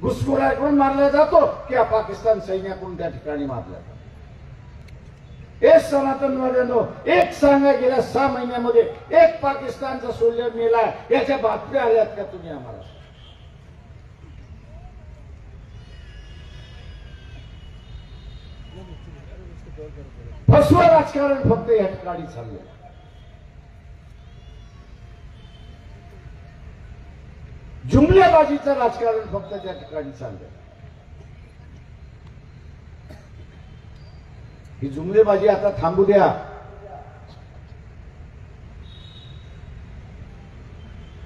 घुसखोराकडून मारला जातो किंवा पाकिस्तान सैन्याकडून त्या ठिकाणी मारला जातो। हे सनातनवाद्यांनो, एक सांगा गेल्या 6 महिन्यामध्ये एक पाकिस्तानचा सोल्जर मेला याच्या बातम्या आल्यात का तुम्ही आम्हाला? फसवा राजकारण फक्त या ठिकाणी चाललंय। जुमलेबाजीचं राजकारण फक्त त्या ठिकाणी चाललंय। ही जुमलेबाजी आता थांबू द्या।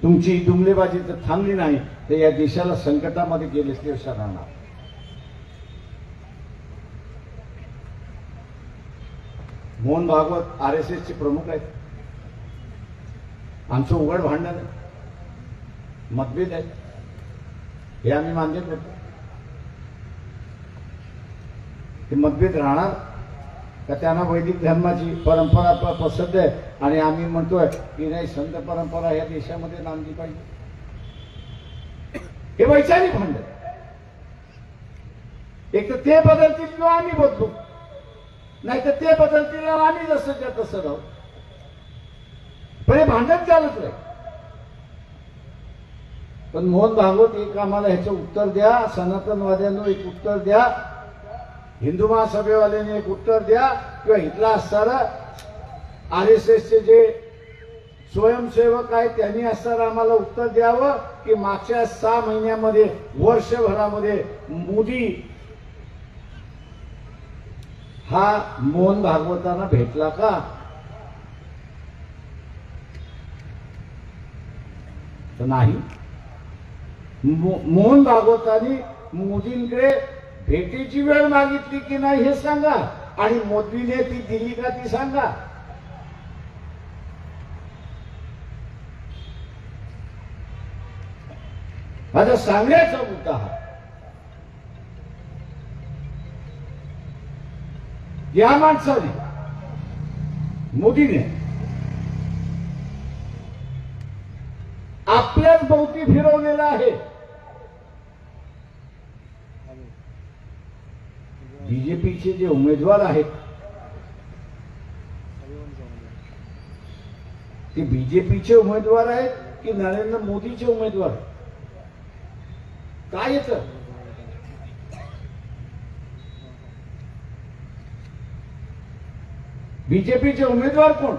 तुमची जुमलेबाजी जर थांबली नाही तर या देशाला संकटामध्ये गेल्याशिवाय राहणार। मोहन भागवत RSS चे प्रमुख आहेत। आमचं उघड भांडण आहे, मतभेद आहे, हे आम्ही मान्य करतो। ते मतभेद राहणार का? त्यांना वैदिक धर्माची परंपरा पसंत आहे आणि आम्ही म्हणतोय की नाही, संत परंपरा या देशामध्ये नांदली पाहिजे। हे वैचारिक भांडण, एक तर ते बदलतील किंवा आम्ही बदलू, नाही तर ते बदलतील आम्ही जसंच्या तसं राहू। पण हे भांडण चालत नाही। पण मोहन भागवत एक आम्हाला ह्याचं उत्तर द्या, सनातनवाद्यांनो एक उत्तर द्या, हिंदू महासभेवाल्यांनी एक उत्तर द्या, किंवा इथला असणारा RSS चे जे स्वयंसेवक आहेत त्यांनी असणारा आम्हाला उत्तर द्यावं की मागच्या 6 महिन्यामध्ये, वर्षभरामध्ये मोदी हा मोहन भागवतांना भेटला का? तर नाही। मोहन भागवतांनी मोदींकडे भेटीची वेळ मागितली की नाही हे सांगा, आणि मोदीने ती दिली का ती सांगा। माझा सांगण्याचा मुद्दा हा, या माणसाने, मोदीने आपल्याच भोवती फिरवलेला आहे। बीजेपीचे जे उमेदवार आहेत ते बीजेपीचे उमेदवार आहेत की नरेंद्र मोदीचे उमेदवार? काय येतं? बीजेपीचे उमेदवार कोण?